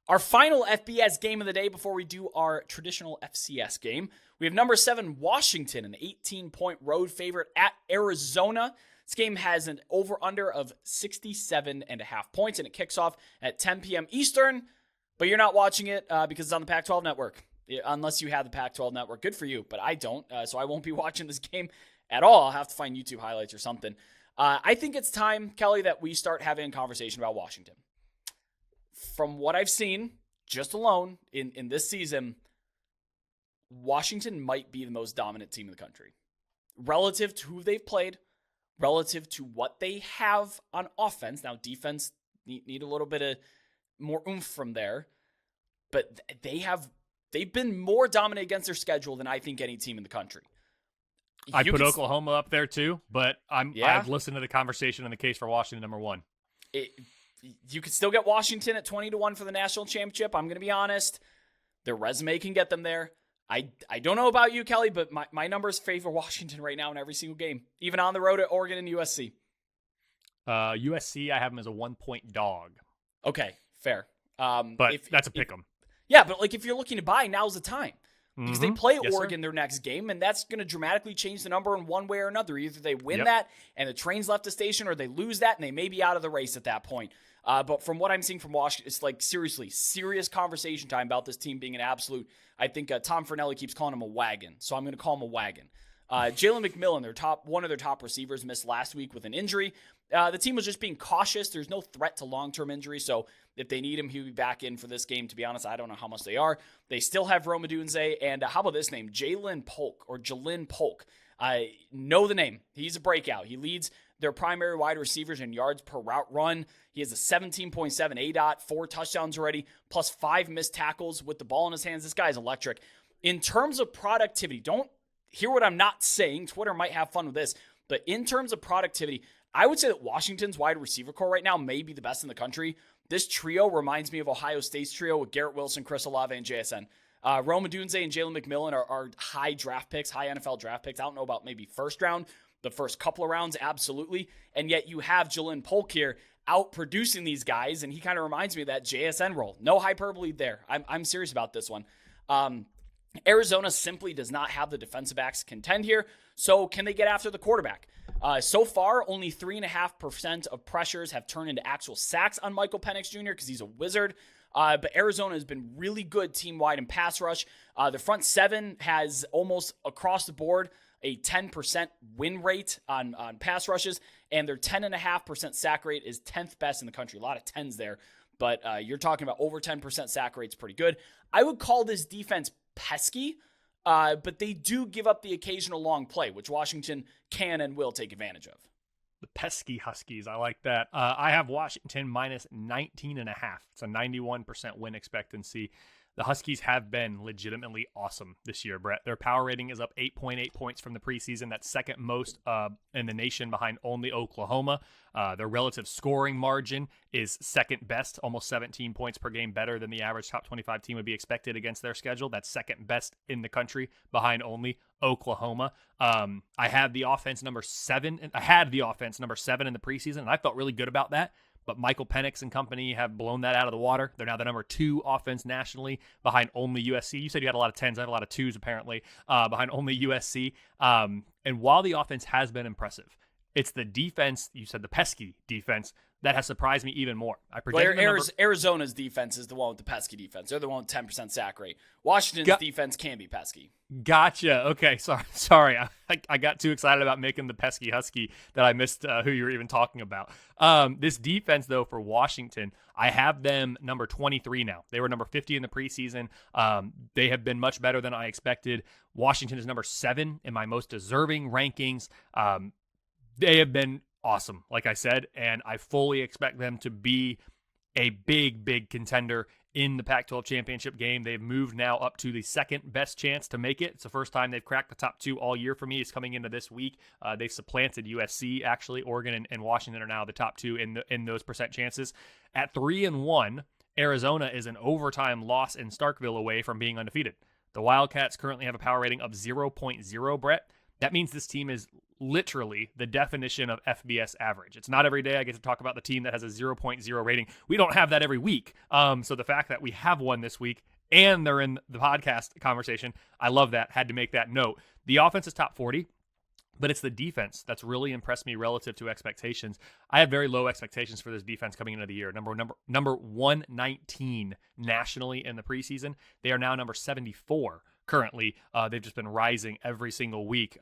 Our final FBS game of the day before we do our traditional FCS game. We have number 7 Washington, an 18-point road favorite at Arizona. This game has an over-under of 67.5 points, and it kicks off at 10 p.m. Eastern, but you're not watching it because it's on the Pac-12 network, unless you have the Pac-12 network. Good for you, but I don't, so I won't be watching this game at all. I'll have to find YouTube highlights or something. I think it's time, Kelly, that we start having a conversation about Washington. From what I've seen, just alone in this season, Washington might be the most dominant team in the country. Relative to who they've played, relative to what they have on offense. Now, defense need a little bit of more oomph from there, but they've been more dominant against their schedule than I think any team in the country. I put Oklahoma up there too, but I've listened to the conversation in the case for Washington number 1. You could still get Washington at 20-1 for the national championship. I'm going to be honest. Their resume can get them there. I don't know about you, Kelly, but my numbers favor Washington right now in every single game, even on the road at Oregon and USC. USC, I have them as a 1-point dog. Okay, fair. But that's a pick 'em. Yeah, but if you're looking to buy, now's the time. Because they play Yes, Oregon their next game, and that's going to dramatically change the number in one way or another. Either they win that and the train's left the station, or they lose that and they may be out of the race at that point. But from what I'm seeing from Washington, it's seriously, serious conversation time about this team being an absolute. I think Tom Fornelli keeps calling him a wagon, so I'm going to call him a wagon. Jalen McMillan, one of their top receivers, missed last week with an injury. The team was just being cautious. There's no threat to long-term injury, so if they need him, he'll be back in for this game. To be honest, I don't know how much they are. They still have Rome Odunze, and how about this name? Jalen Polk. I know the name. He's a breakout. He leads their primary wide receivers in yards per route run. He has a 17.7 ADOT, 4 touchdowns already, plus 5 missed tackles with the ball in his hands. This guy's electric. In terms of productivity, don't hear what I'm not saying. Twitter might have fun with this, but in terms of productivity, I would say that Washington's wide receiver core right now may be the best in the country. This trio reminds me of Ohio State's trio with Garrett Wilson, Chris Olave, and JSN. Rome Odunze and Jalen McMillan are high draft picks, high NFL draft picks. I don't know about maybe first round, the first couple of rounds, absolutely. And yet you have Jalen Polk here out producing these guys, and he kind of reminds me of that JSN role. No hyperbole there. I'm serious about this one. Arizona simply does not have the defensive backs to contend here. So can they get after the quarterback? So far, only 3.5% of pressures have turned into actual sacks on Michael Penix Jr. because he's a wizard. But Arizona has been really good team-wide in pass rush. The front 7 has almost across the board a 10% win rate on pass rushes, and their 10.5% sack rate is 10th best in the country. A lot of 10s there, but you're talking about over 10% sack rate's pretty good. I would call this defense pesky, but they do give up the occasional long play, which Washington can and will take advantage of. The pesky Huskies. I like that. I have Washington minus 19.5. It's a 91% win expectancy. The Huskies have been legitimately awesome this year, Brett. Their power rating is up 8.8 points from the preseason. That's second most in the nation behind only Oklahoma. Their relative scoring margin is second best, almost 17 points per game better than the average top 25 team would be expected against their schedule. That's second best in the country behind only Oklahoma. I had the offense number 7 in the preseason, and I felt really good about that. But Michael Penix and company have blown that out of the water. They're now the number 2 offense nationally behind only USC. You said you had a lot of 10s. I have a lot of 2s, apparently, behind only USC. And while the offense has been impressive, it's the defense, you said the pesky defense, that has surprised me even more. Arizona's defense is the one with the pesky defense. They're the one with 10% sack rate. Washington's defense can be pesky. Gotcha. Okay, sorry. I got too excited about making the pesky Husky that I missed who you were even talking about. This defense, though, for Washington, I have them number 23 now. They were number 50 in the preseason. They have been much better than I expected. Washington is number 7 in my most deserving rankings. They have been awesome, like I said, and I fully expect them to be a big contender in the Pac-12 championship game. They've moved now up to the second best chance to make it. It's the first time they've cracked the top 2 all year for me. It's coming into this week. They've supplanted USC, actually. Oregon and Washington are now the top 2 in those percent chances. At 3-1, Arizona is an overtime loss in Starkville away from being undefeated. The Wildcats currently have a power rating of 0.0, Brett. That means this team is literally the definition of FBS average. It's not every day I get to talk about the team that has a 0.0 rating. We don't have that every week. So the fact that we have one this week and they're in the podcast conversation, I love that. Had to make that note. The offense is top 40, but it's the defense that's really impressed me relative to expectations. I had very low expectations for this defense coming into the year. Number 119 nationally in the preseason. They are now number 74 currently. They've just been rising every single week.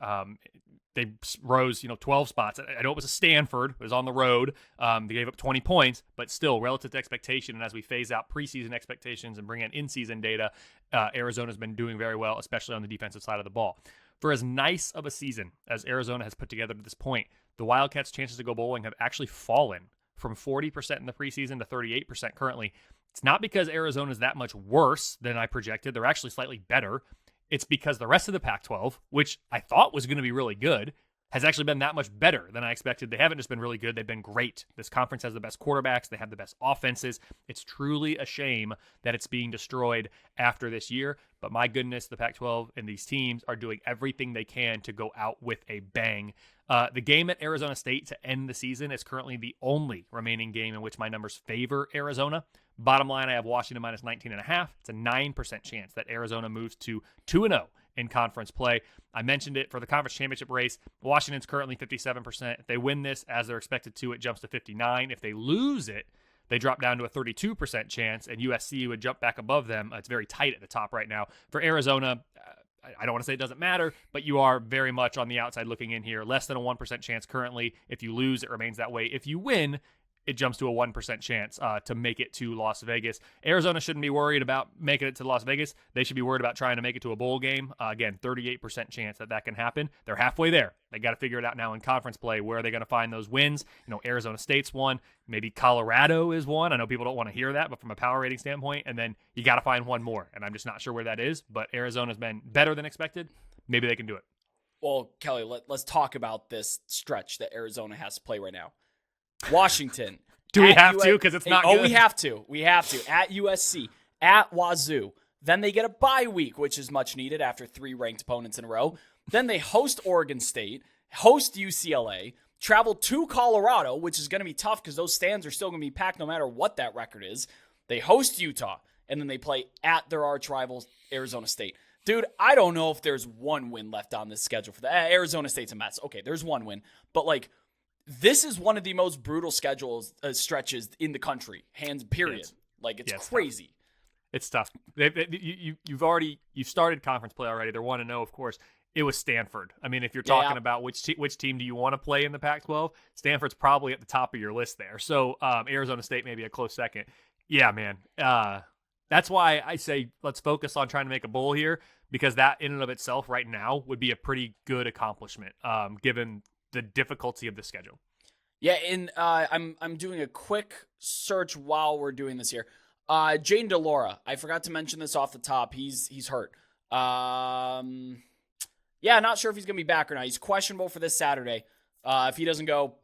They rose, 12 spots. I know it was a Stanford. It was on the road. They gave up 20 points, but still relative to expectation. And as we phase out preseason expectations and bring in season data, Arizona's been doing very well, especially on the defensive side of the ball. For as nice of a season as Arizona has put together to this point, the Wildcats' chances to go bowling have actually fallen from 40% in the preseason to 38% currently. It's not because Arizona is that much worse than I projected. They're actually slightly better. It's because the rest of the Pac-12, which I thought was going to be really good, has actually been that much better than I expected. They haven't just been really good. They've been great. This conference has the best quarterbacks. They have the best offenses. It's truly a shame that it's being destroyed after this year. But my goodness, the Pac-12 and these teams are doing everything they can to go out with a bang. The game at Arizona State to end the season is currently the only remaining game in which my numbers favor Arizona. Bottom line, I have Washington minus 19.5. It's a 9% chance that Arizona moves to 2-0 in conference play. I mentioned it for the conference championship race. Washington's currently 57%. If they win this as they're expected to, it jumps to 59. If they lose it, they drop down to a 32% chance, and USC would jump back above them. It's very tight at the top right now. For Arizona, I don't want to say it doesn't matter, but you are very much on the outside looking in here. Less than a 1% chance currently. If you lose, it remains that way. If you win, it jumps to a 1% chance to make it to Las Vegas. Arizona shouldn't be worried about making it to Las Vegas. They should be worried about trying to make it to a bowl game. Again, 38% chance that can happen. They're halfway there. They got to figure it out now in conference play. Where are they going to find those wins? Arizona State's one. Maybe Colorado is one. I know people don't want to hear that, but from a power rating standpoint, and then you got to find one more. And I'm just not sure where that is, but Arizona's been better than expected. Maybe they can do it. Well, Kelly, let's talk about this stretch that Arizona has to play right now. Washington. Do we have to? Because it's not good. Oh, we have to. We have to. At USC, at Wazoo. Then they get a bye week, which is much needed after 3 ranked opponents in a row. Then they host Oregon State, host UCLA, travel to Colorado, which is going to be tough because those stands are still going to be packed no matter what that record is. They host Utah, and then they play at their arch rivals, Arizona State. Dude, I don't know if there's one win left on this schedule for that. Arizona State's a mess. Okay, there's one win. But, this is one of the most brutal stretches in the country, period. It's crazy. Tough. It's tough. You've started conference play already. They're 1-0, of course. It was Stanford. I mean, if you're talking about which team do you want to play in the Pac-12, Stanford's probably at the top of your list there. So Arizona State may be a close second. Yeah, man. That's why I say let's focus on trying to make a bowl here, because that in and of itself right now would be a pretty good accomplishment given the difficulty of the schedule. Yeah, and I'm doing a quick search while we're doing this here. Jane DeLaura, I forgot to mention this off the top. He's hurt. Not sure if he's gonna be back or not. He's questionable for this Saturday. If he doesn't go,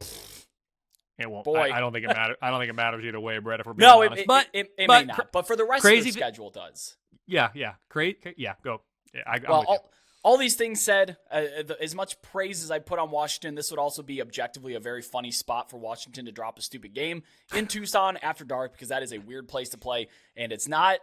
it won't. Boy. I don't think it matters. I don't think it matters either way, Brett. If we're being honest. It may not. But for the rest of the schedule, it does. Yeah. Great. Yeah, go. I'm with you. All these things said, as much praise as I put on Washington, this would also be objectively a very funny spot for Washington to drop a stupid game in Tucson after dark, because that is a weird place to play. And it's not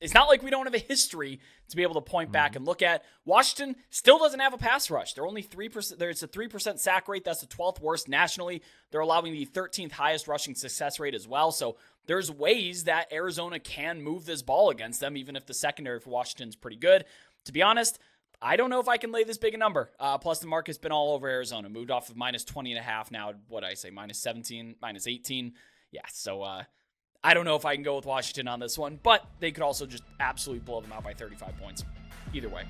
like we don't have a history to be able to point back and look at. Washington still doesn't have a pass rush. They're only 3%. It's a 3% sack rate. That's the 12th worst nationally. They're allowing the 13th highest rushing success rate as well. So there's ways that Arizona can move this ball against them, even if the secondary for Washington is pretty good. To be honest, I don't know if I can lay this big a number. Plus, the market's been all over Arizona. Moved off of minus 20.5 now. What did I say? Minus 17, minus 18. Yeah, so I don't know if I can go with Washington on this one, but they could also just absolutely blow them out by 35 points. Either way.